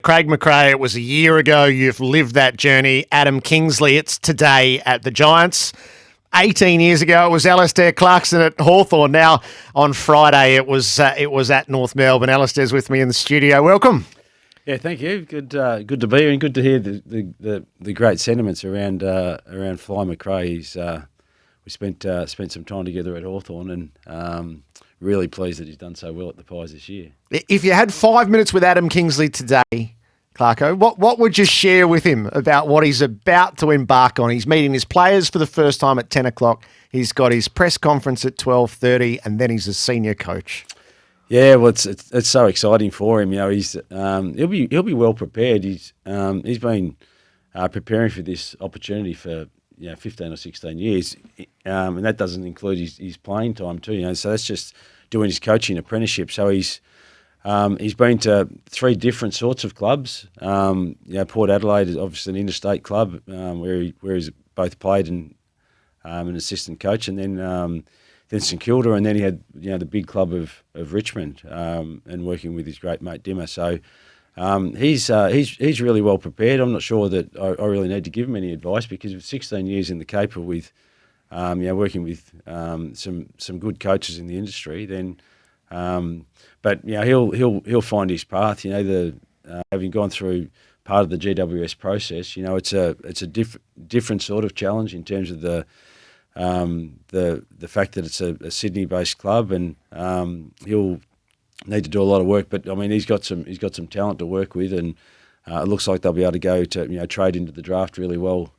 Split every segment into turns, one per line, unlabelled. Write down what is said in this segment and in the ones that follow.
Craig McRae, it was a year ago. You've lived that journey. Adam Kingsley, it's today at the Giants. 18 years ago, it was Alastair Clarkson at Hawthorn. Now, on Friday, it was at North Melbourne. Alastair's with me in the studio. Welcome.
Yeah, thank you. Good to be here, and good to hear the great sentiments around Fly McRae. We spent some time together at Hawthorn, and really pleased that he's done so well at the Pies this year.
If you had 5 minutes with Adam Kingsley today, Clarko, what would you share with him about what he's about to embark on? He's meeting his players for the first time at 10 o'clock. He's got his press conference at 12:30, and then he's a senior coach.
Yeah, well, it's so exciting for him. You know, he'll be well prepared. He's been preparing for this opportunity for 15 or 16 years, and that doesn't include his playing time too. You know, so that's just doing his coaching apprenticeship. So he's been to three different sorts of clubs. Port Adelaide is obviously an interstate club where he's both played and an assistant coach, and then St Kilda, and then he had the big club of Richmond, and working with his great mate Dimmer. So he's really well prepared. I'm not sure that I really need to give him any advice, because with 16 years in the caper with working with some good coaches in the industry, then. But he'll find his path. Having gone through part of the GWS process, it's a different sort of challenge in terms of the fact that it's a Sydney-based club, and he'll need to do a lot of work. But I mean, he's got some talent to work with, and it looks like they'll be able to go to trade into the draft really well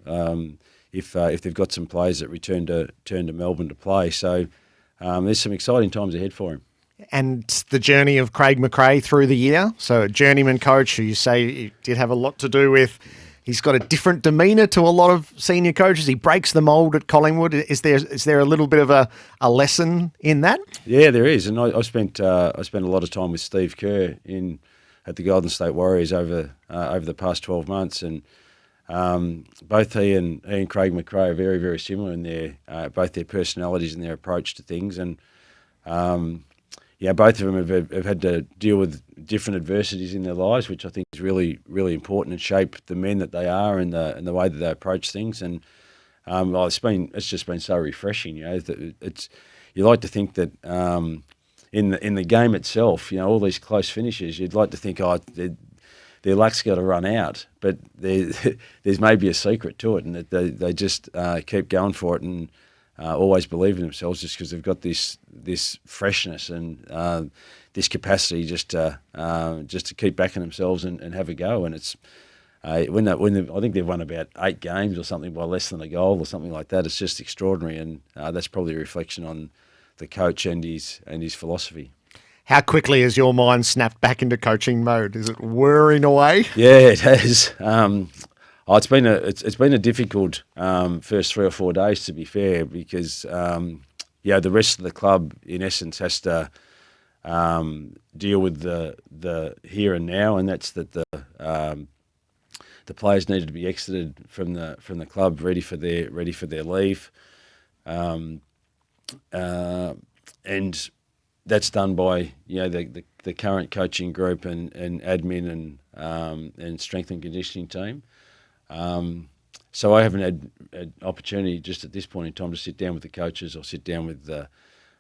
if they've got some players that return to Melbourne to play. So there's some exciting times ahead for him.
And the journey of Craig McRae through the year. So a journeyman coach who you say he did have a lot to do with. He's got a different demeanour to a lot of senior coaches. He breaks the mould at Collingwood. Is there a little bit of a lesson in that?
Yeah, there is. And I spent a lot of time with Steve Kerr at the Golden State Warriors over the past 12 months, and both he and Craig McRae are very, very similar in both their personalities and their approach to things, and. Both of them have had to deal with different adversities in their lives, which I think is really, really important and shape the men that they are and the way that they approach things. And it's just been so refreshing. You like to think that in the game itself, all these close finishes, you'd like to think, their luck's got to run out, but there's maybe a secret to it, and that they just keep going for it and. Always believe in themselves, just because they've got this freshness and this capacity just to keep backing themselves and have a go. And it's I think they've won about 8 games or something by less than a goal or something like that. It's just extraordinary, and that's probably a reflection on the coach and his philosophy.
How quickly has your mind snapped back into coaching mode? Is it whirring away?
Yeah, it has. It's been a difficult first 3 or 4 days, to be fair, because the rest of the club in essence has to deal with the here and now, and that's that the players needed to be exited from the club ready for their leave, and that's done by the current coaching group and admin and strength and conditioning team. So I haven't had an opportunity just at this point in time to sit down with the coaches or sit down with the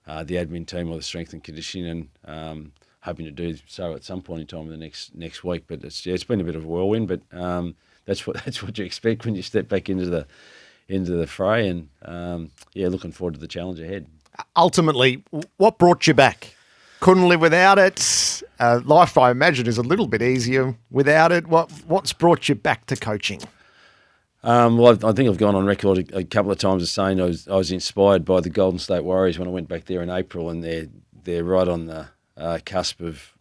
admin team or the strength and conditioning, and hoping to do so at some point in time in the next week. But it's been a bit of a whirlwind, but that's what you expect when you step back into the fray, and looking forward to the challenge ahead.
Ultimately, what brought you back? Couldn't live without it. Life, I imagine, is a little bit easier without it. What's brought you back to coaching?
I think I've gone on record a couple of times as saying I was inspired by the Golden State Warriors when I went back there in April, and they're right on the cusp of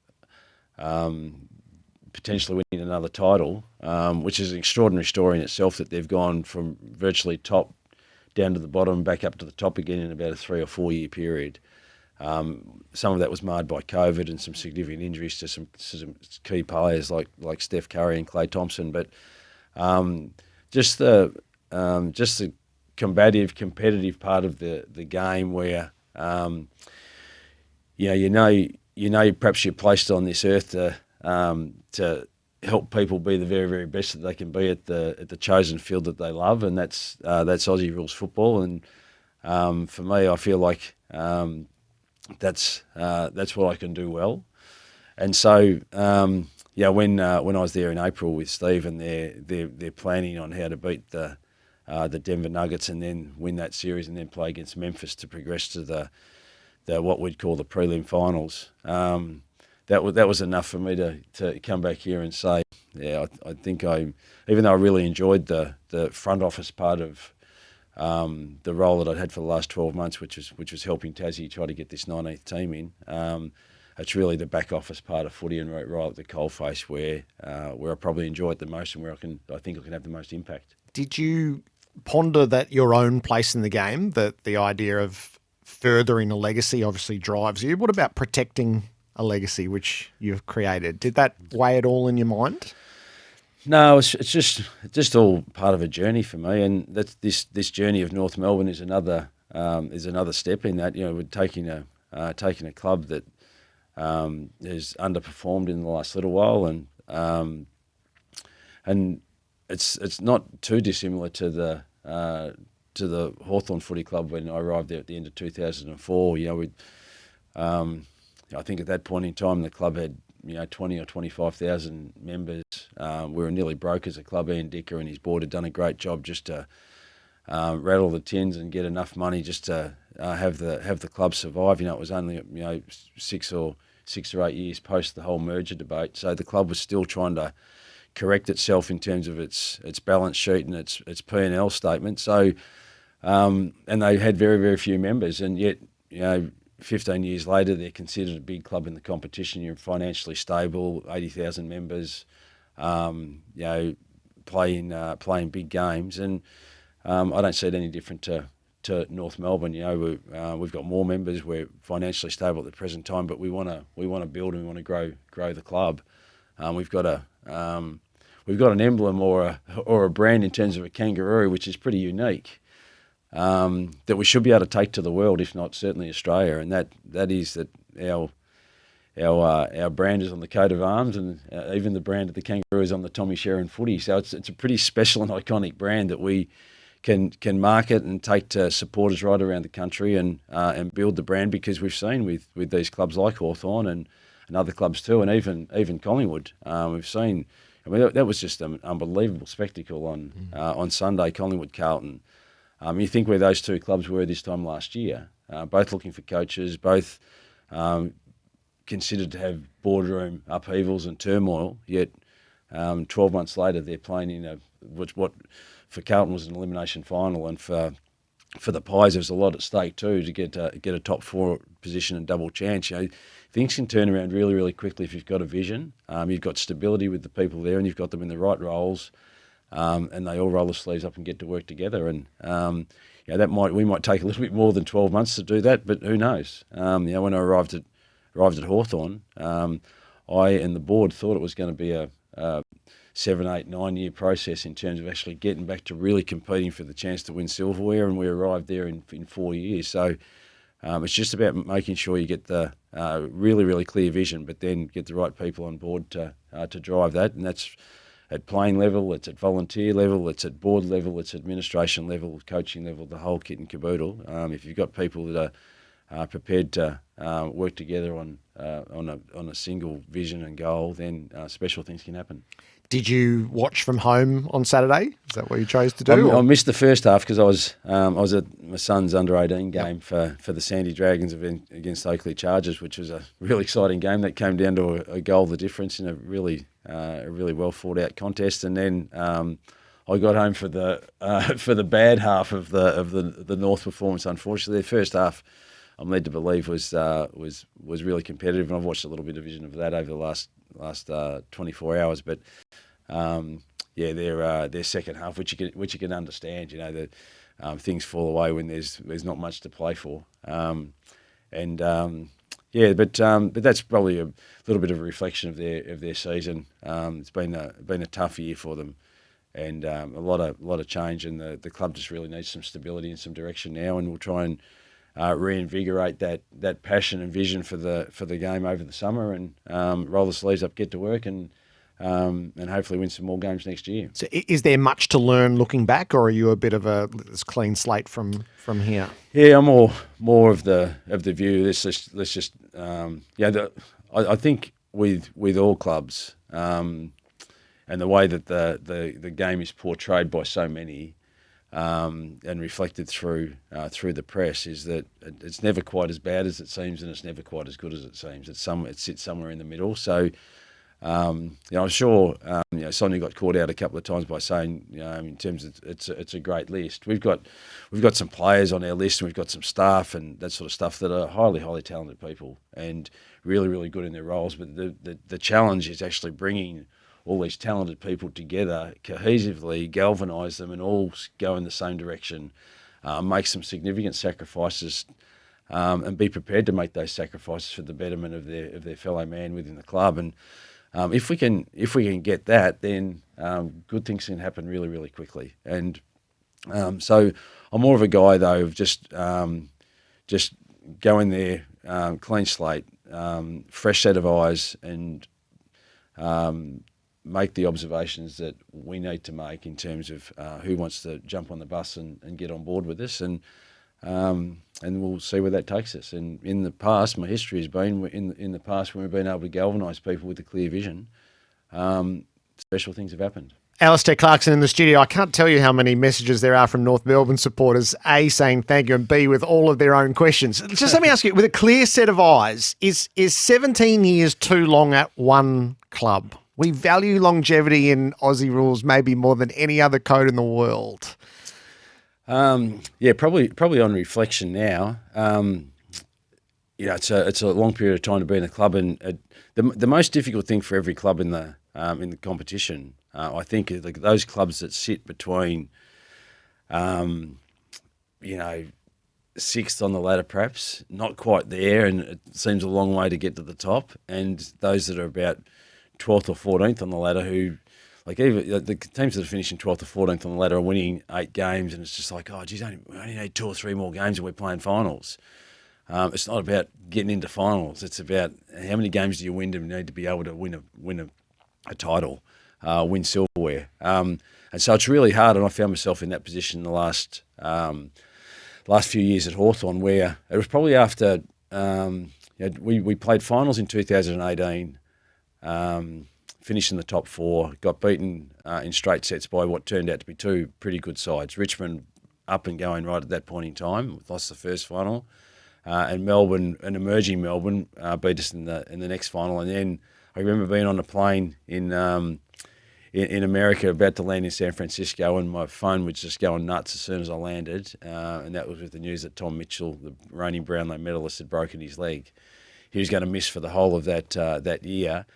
potentially winning another title, which is an extraordinary story in itself, that they've gone from virtually top down to the bottom, back up to the top again in about a 3 or 4 year period. Some of that was marred by COVID and some significant injuries to some key players like Steph Curry and Klay Thompson, but just the combative, competitive part of the game where perhaps you're placed on this earth to help people be the very, very best that they can be at the chosen field that they love, and that's Aussie rules football. And for me, I feel like that's what I can do well. And so, when I was there in April with Steve, and they're planning on how to beat the Denver Nuggets and then win that series and then play against Memphis to progress to the what we'd call the prelim finals. That was enough for me to come back here and say, I think even though I really enjoyed the front office part of the role that I'd had for the last 12 months, which was helping Tassie try to get this 19th team in. It's really the back office part of footy and right at the coalface where I probably enjoy it the most and where I think I can have the most impact.
Did you ponder that your own place in the game, that the idea of furthering a legacy obviously drives you? What about protecting a legacy which you've created? Did that weigh at all in your mind?
No, it's just all part of a journey for me, and that's this journey of North Melbourne is another step in that. We're taking a club that has underperformed in the last little while, and it's not too dissimilar to the Hawthorn Footy Club when I arrived there at the end of 2004. I think at that point in time the club had 20 or 25,000 members. We were nearly broke as a club. Ian Dicker and his board had done a great job just to rattle the tins and get enough money just to have the club survive. It was only 6 or 8 years post the whole merger debate, so the club was still trying to correct itself in terms of its balance sheet and its P&L statement. So and they had very, very few members, and yet 15 years later they're considered a big club in the competition. You're financially stable, 80,000 members, playing big games, and I don't see it any different to North Melbourne. We've got more members. We're financially stable at the present time, but we want to build and we want to grow the club. We've got an emblem or a brand in terms of a kangaroo, which is pretty unique, that we should be able to take to the world, if not certainly Australia, and that is that our brand is on the coat of arms, and even the brand of the kangaroo is on the Tommy Sherrin footy. So it's a pretty special and iconic brand that we can market and take to supporters right around the country and build the brand, because we've seen with these clubs like Hawthorn and other clubs too, and even Collingwood, we've seen. That was just an unbelievable spectacle on Sunday, Collingwood Carlton. You think where those two clubs were this time last year, both looking for coaches, both considered to have boardroom upheavals and turmoil, yet 12 months later they're playing in what for Carlton was an elimination final, and for the Pies there's a lot at stake too to get a top 4 position and double chance. Things can turn around really, really quickly if you've got a vision. You've got stability with the people there, and you've got them in the right roles. And they all roll their sleeves up and get to work together. And we might take a little bit more than 12 months to do that, but who knows? When I arrived at Hawthorn, I and the board thought it was going to be a 7, 8, 9 year process in terms of actually getting back to really competing for the chance to win silverware, and we arrived there in 4 years. So it's just about making sure you get the really, really clear vision, but then get the right people on board to drive that, and that's at playing level, it's at volunteer level, it's at board level, it's administration level, coaching level, the whole kit and caboodle. If you've got people that are prepared to work together on a single vision and goal, then special things can happen.
Did you watch from home on Saturday? Is that what you chose to do?
I missed the first half because I was at my son's under-18 game for the Sandy Dragons event against Oakley Chargers, which was a really exciting game that came down to a goal the difference in a really well thought out contest. And then I got home for the bad half of the North performance. Unfortunately, their first half, I'm led to believe, was really competitive, and I've watched a little bit of vision of that over the last 24 hours. But their second half, which you can understand, that things fall away when there's not much to play for. But that's probably a little bit of a reflection of their season. It's been a tough year for them, and a lot of change, and the club just really needs some stability and some direction now, and we'll try and reinvigorate that passion and vision for the game over the summer, and roll the sleeves up, get to work, and and hopefully win some more games next year.
So is there much to learn looking back, or are you a bit of a clean slate from here?
Yeah, I'm more of the view. I think with all clubs, and the way that the game is portrayed by so many, and reflected through the press, is that it's never quite as bad as it seems, and it's never quite as good as it seems. It sits somewhere in the middle. So, I'm sure Sonia got caught out a couple of times by saying, in terms of it's a great list. We've got some players on our list, and we've got some staff and that sort of stuff that are highly talented people and really, really good in their roles. But the challenge is actually bringing all these talented people together cohesively, galvanise them, and all go in the same direction, make some significant sacrifices, and be prepared to make those sacrifices for the betterment of their fellow man within the club. And if we can get that, then good things can happen really, really quickly. And so I'm more of a guy though of just go in there, clean slate, fresh set of eyes, and make the observations that we need to make in terms of who wants to jump on the bus and get on board with us, and we'll see where that takes us. And in the past, my history has been in the past when we've been able to galvanise people with a clear vision, special things have happened.
Alastair Clarkson in the studio. I can't tell you how many messages there are from North Melbourne supporters, A, saying thank you, and B, with all of their own questions. Just let me ask you, with a clear set of eyes, is 17 years too long at one club? We value longevity in Aussie rules maybe more than any other code in the world.
Probably on reflection now, it's a long period of time to be in a club, and the most difficult thing for every club in the competition, I think, is those clubs that sit between, sixth on the ladder, perhaps not quite there, and it seems a long way to get to the top, and those that are about 12th or 14th on the ladder, who, even the teams that are finishing 12th or 14th on the ladder are winning 8 games, and it's just like, oh, geez, we only need 2 or 3 more games and we're playing finals. It's not about getting into finals. It's about how many games do you win to need to be able to win a title, win silverware. And so it's really hard, and I found myself in that position the last few years at Hawthorn, where it was probably after we played finals in 2018, finished in the top 4, got beaten in straight sets by what turned out to be 2 pretty good sides. Richmond up and going right at that point in time, lost the first final, and Melbourne, an emerging Melbourne, beat us in the next final. And then I remember being on a plane in America, about to land in San Francisco, and my phone was just going nuts as soon as I landed, and that was with the news that Tom Mitchell, the reigning Brownlow medalist, had broken his leg. He was going to miss for the whole of that year.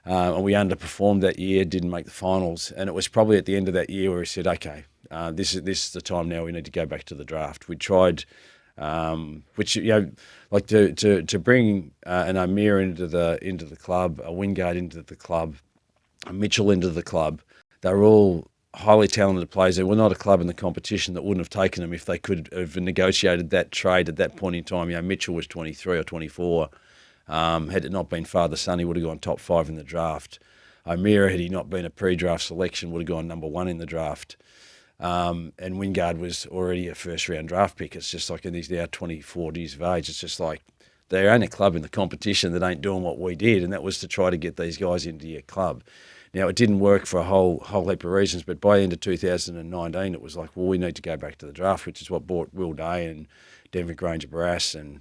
And we underperformed that year, didn't make the finals. And it was probably at the end of that year where we said, okay, this is the time now we need to go back to the draft. We tried, to bring an Amir into the club, a Wingard into the club, a Mitchell into the club. They were all highly talented players. They were not a club in the competition that wouldn't have taken them if they could have negotiated that trade at that point in time. Mitchell was 23 or 24. Had it not been father-son, he would have gone top 5 in the draft. O'Meara, had he not been a pre-draft selection, would have gone number 1 in the draft. And Wingard was already a first-round draft pick. It's just like, and he's now 24 years of age. It's just like they're only a club in the competition that ain't doing what we did, and that was to try to get these guys into your club. Now, it didn't work for a whole heap of reasons, but by the end of 2019, it was like, well, we need to go back to the draft, which is what brought Will Day and Denver Granger Barras and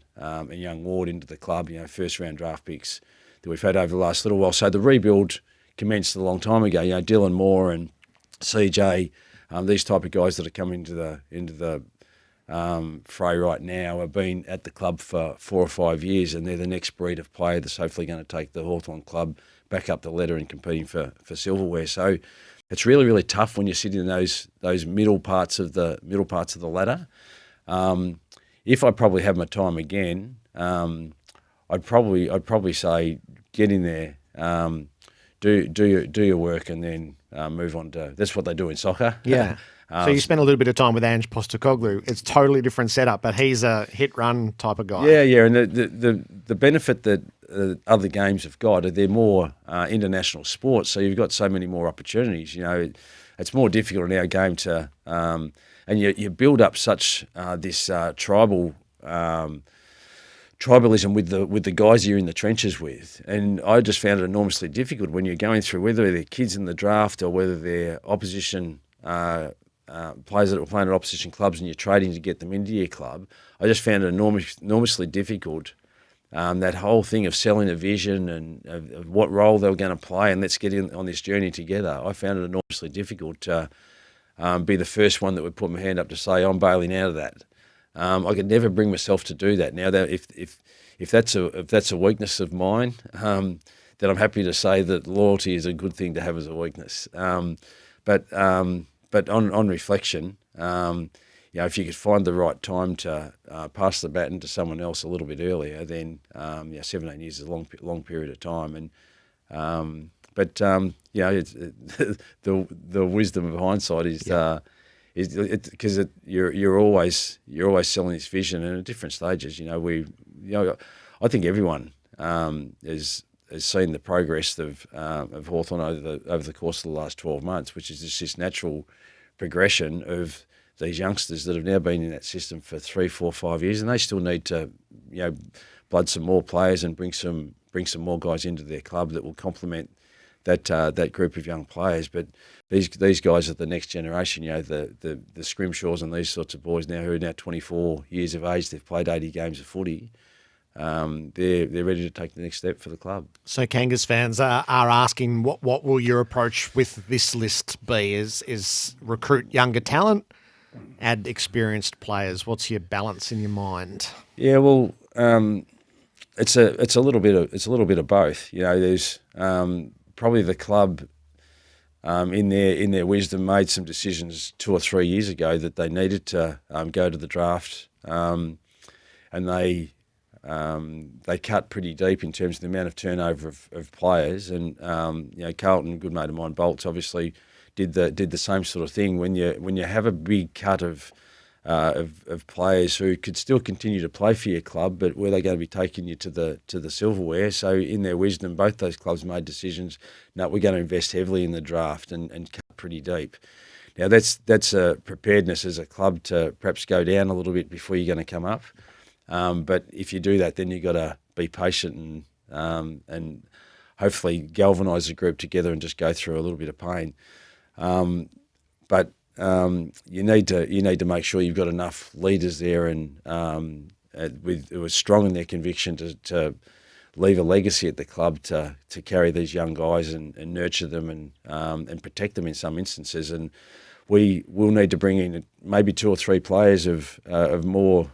young Ward into the club, first round draft picks that we've had over the last little while. So the rebuild commenced a long time ago. Dylan Moore and CJ, these type of guys that are coming into the fray right now have been at the club for 4 or 5 years, and they're the next breed of player that's hopefully going to take the Hawthorn club back up the ladder and competing for silverware. So it's really, really tough when you're sitting in those middle parts of the ladder. If I probably have my time again, I'd probably say get in there, do your work, and then move on to. That's what they do in soccer.
Yeah. So you spent a little bit of time with Ange Postecoglou. It's totally different setup, but he's a hit-run type of guy.
Yeah, and the benefit that other games have got, they're more international sports, so you've got so many more opportunities. It's more difficult in our game to, and you build up such this tribalism with the guys you're in the trenches with, and I just found it enormously difficult when you're going through whether they're kids in the draft or whether they're opposition players that were playing at opposition clubs and you're trading to get them into your club. I just found it enormously difficult. That whole thing of selling a vision and of what role they were going to play and let's get in on this journey together. I found it enormously difficult to be the first one that would put my hand up to say I'm bailing out of that. I could never bring myself to do that. Now, that if that's a weakness of mine, then I'm happy to say that loyalty is a good thing to have as a weakness. But on reflection, if you could find the right time to pass the baton to someone else a little bit earlier, then 17 years is a long period of time. And the wisdom of hindsight is. Because you're always selling this vision, and at different stages. I think everyone has seen the progress of Hawthorn over the course of the last 12 months, which is just this natural progression of these youngsters that have now been in that system for 3, 4, 5 years, and they still need to blood some more players and bring some more guys into their club that will complement that group of young players. But these guys are the next generation, the Scrimshaws and these sorts of boys now who are now 24 years of age. They've played 80 games of footy. They're ready to take the next step for the club.
So Kangas fans are asking, what will your approach with this list be? Is recruit younger talent, add experienced players? What's your balance in your mind?
Yeah, well, it's a little bit of both. There's probably the club in their wisdom made some decisions 2 or 3 years ago that they needed to go to the draft, and they cut pretty deep in terms of the amount of turnover of players. And Carlton, a good mate of mine, Bolts, obviously did the same sort of thing. When you have a big cut of players who could still continue to play for your club, but were they going to be taking you to the silverware? So in their wisdom, both those clubs made decisions. No, we're going to invest heavily in the draft and cut pretty deep. Now that's a preparedness as a club to perhaps go down a little bit before you're going to come up. But if you do that, then you've got to be patient and hopefully galvanise the group together and just go through a little bit of pain. But you need to make sure you've got enough leaders there and who are strong in their conviction to leave a legacy at the club to carry these young guys and nurture them and protect them in some instances. And we will need to bring in maybe 2 or 3 players of more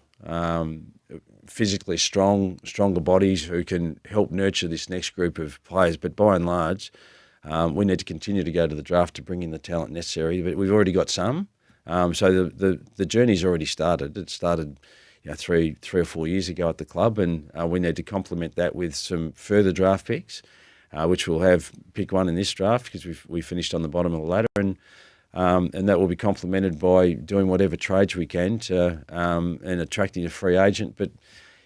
physically stronger bodies who can help nurture this next group of players. But by and large, we need to continue to go to the draft to bring in the talent necessary. But we've already got some. So the journey's already started. It started 3 or 4 years ago at the club, and we need to complement that with some further draft picks, which we'll have pick 1 in this draft because we finished on the bottom of the ladder, and that will be complemented by doing whatever trades we can to and attracting a free agent. But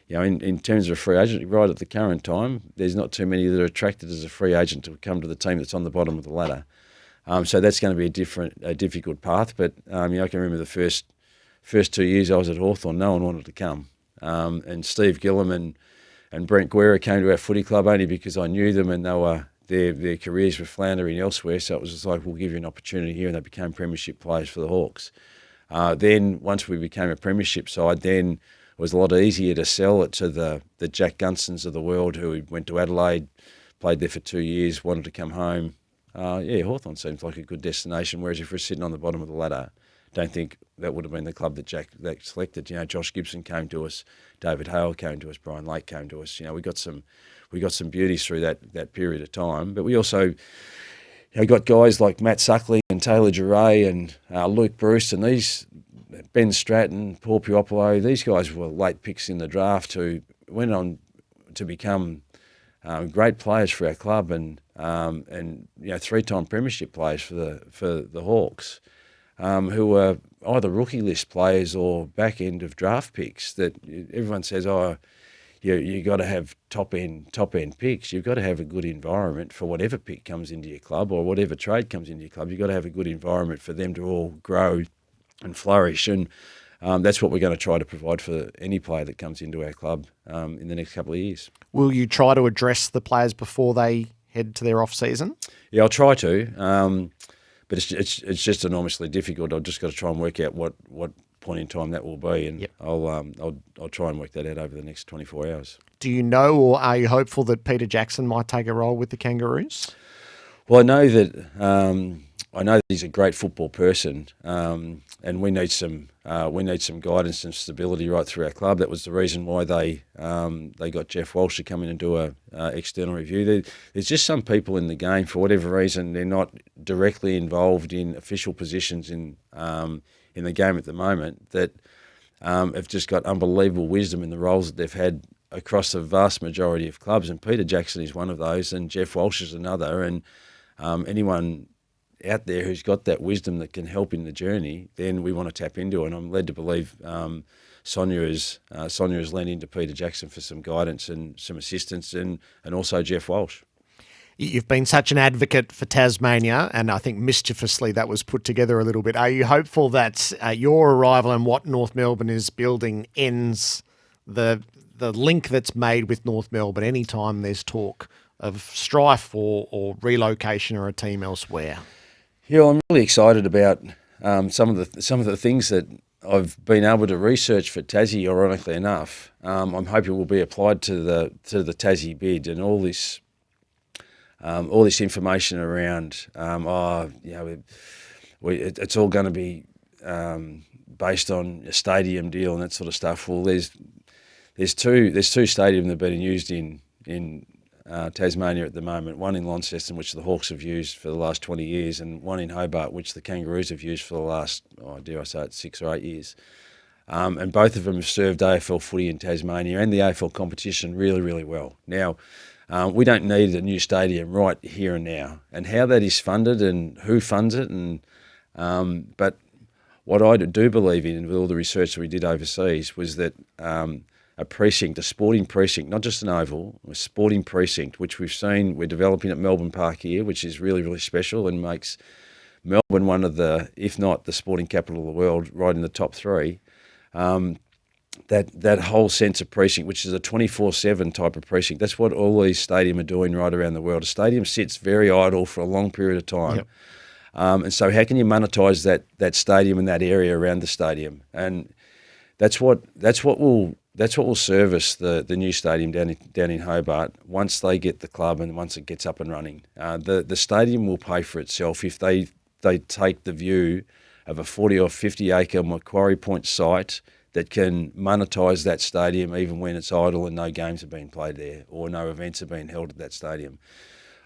in terms of a free agent, right at the current time, there's not too many that are attracted as a free agent to come to the team that's on the bottom of the ladder. So that's going to be a difficult path. But I can remember the first 2 years I was at Hawthorn, no one wanted to come. And Steve Gillam and Brent Guerra came to our footy club only because I knew them and their careers were floundering elsewhere. So it was just like, we'll give you an opportunity here, and they became premiership players for the Hawks. Then once we became a premiership side, then it was a lot easier to sell it to the Jack Gunsons of the world who went to Adelaide, played there for 2 years, wanted to come home. Hawthorn seems like a good destination, whereas if we're sitting on the bottom of the ladder, don't think that would have been the club that Jack selected. Josh Gibson came to us, David Hale came to us, Brian Lake came to us. We got some beauties through that period of time, but we also got guys like Matt Suckley and Taylor Duray and Luke Bruce and these Ben Stratton, Paul Puopolo. These guys were late picks in the draft who went on to become great players for our club and 3-time premiership players for the Hawks. Who were either rookie list players or back end of draft picks that everyone says, you got to have top end picks. You've got to have a good environment for whatever pick comes into your club or whatever trade comes into your club. You've got to have a good environment for them to all grow and flourish. And that's what we're going to try to provide for any player that comes into our club in the next couple of years.
Will you try to address the players before they head to their off season?
Yeah, I'll try to, but it's just enormously difficult. I've just got to try and work out what point in time that will be, and I'll try and work that out over the next 24 hours.
Do you know, or are you hopeful that Peter Jackson might take a role with the Kangaroos?
Well, I know that he's a great football person, and we need some guidance and stability right through our club. That was the reason why they got Jeff Walsh to come in and do a external review. There's just some people in the game, for whatever reason, they're not directly involved in official positions in the game at the moment, that have just got unbelievable wisdom in the roles that they've had across the vast majority of clubs. And Peter Jackson is one of those, and Jeff Walsh is another. And anyone out there who's got that wisdom that can help in the journey, then we want to tap into it. And I'm led to believe Sonia has lent into Peter Jackson for some guidance and some assistance, and also Jeff Walsh.
You've been such an advocate for Tasmania, and I think mischievously that was put together a little bit. Are you hopeful that your arrival and what North Melbourne is building ends the link that's made with North Melbourne anytime there's talk of strife or relocation or a team elsewhere?
Yeah, I'm really excited about some of the things that I've been able to research for Tassie. Ironically enough, I'm hoping will be applied to the Tassie bid, and all this information around. It's all going to be based on a stadium deal and that sort of stuff. Well, there's two stadiums that have been used in Tasmania at the moment. One in Launceston, which the Hawks have used for the last 20 years, and one in Hobart, which the Kangaroos have used for the last, dare I say it, 6 or 8 years. And both of them have served AFL footy in Tasmania and the AFL competition really, really well. Now, we don't need a new stadium right here and now, and how that is funded and who funds it, but what I do believe in, with all the research that we did overseas, was that a sporting precinct, not just an oval, a sporting precinct, which we've seen we're developing at Melbourne Park here, which is really, really special and makes Melbourne one of the, if not the sporting capital of the world, right in the top 3. That whole sense of precinct, which is a 24/7 type of precinct, that's what all these stadiums are doing right around the world. A stadium sits very idle for a long period of time.
Yep.
And so how can you monetize that stadium and that area around the stadium? And that's what will service the new stadium down in Hobart once they get the club and once it gets up and running. The stadium will pay for itself if they take the view of a 40 or 50 acre Macquarie Point site that can monetise that stadium even when it's idle and no games are being played there or no events are being held at that stadium.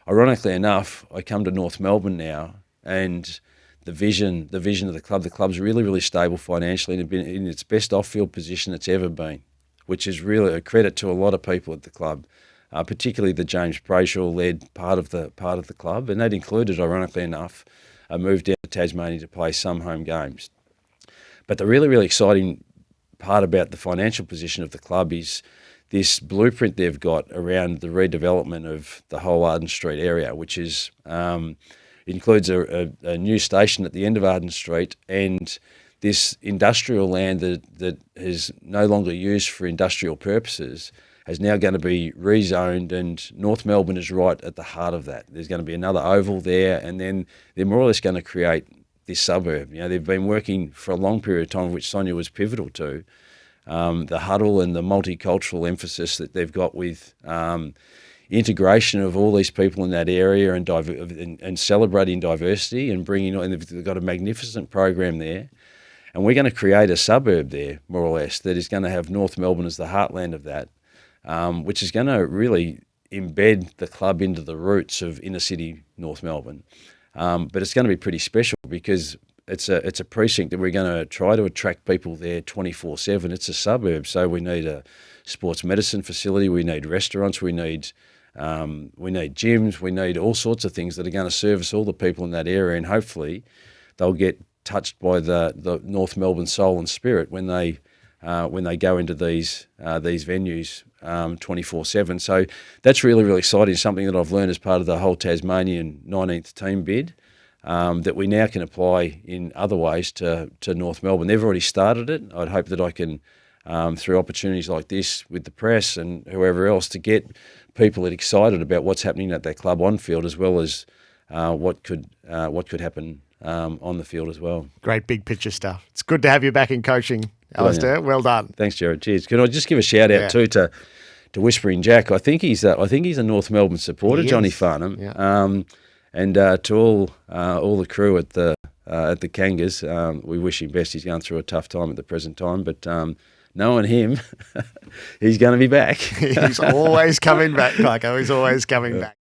Ironically enough, I come to North Melbourne now, and the vision of the club's really, really stable financially and been in its best off-field position it's ever been, which is really a credit to a lot of people at the club, particularly the James Brayshaw-led part of the club, and that included, ironically enough, a move down to Tasmania to play some home games. But the really, really exciting part about the financial position of the club is this blueprint they've got around the redevelopment of the whole Arden Street area, which is includes a new station at the end of Arden Street, and this industrial land that is no longer used for industrial purposes is now going to be rezoned, and North Melbourne is right at the heart of that. There's going to be another oval there, and then they're more or less going to create this suburb. They've been working for a long period of time, which Sonia was pivotal to, the huddle and the multicultural emphasis that they've got with integration of all these people in that area and celebrating diversity and and they've got a magnificent program there. And we're going to create a suburb there, more or less, that is going to have North Melbourne as the heartland of that, which is going to really embed the club into the roots of inner city North Melbourne. But it's going to be pretty special because it's a precinct that we're going to try to attract people there 24/7. It's a suburb, so we need a sports medicine facility, we need restaurants, we need gyms, we need all sorts of things that are going to service all the people in that area, and hopefully they'll get touched by the North Melbourne soul and spirit when they when they go into these venues 24/7. So that's really, really exciting. Something that I've learned as part of the whole Tasmanian 19th team bid, that we now can apply in other ways to North Melbourne. They've already started it. I'd hope that I can, through opportunities like this with the press and whoever else, to get people excited about what's happening at their club on field, as well as what could happen on the field as well.
Great big picture stuff. It's good to have you back in coaching, Alastair. Well done.
Thanks, Gerard. Cheers. Can I just give a shout out too to Whispering Jack? I think he's a North Melbourne supporter, Johnny Farnham, and to all the crew at the Kangas. We wish him best. He's going through a tough time at the present time, but knowing him, he's going to be back.
He's always coming back, Clarko. He's always coming back.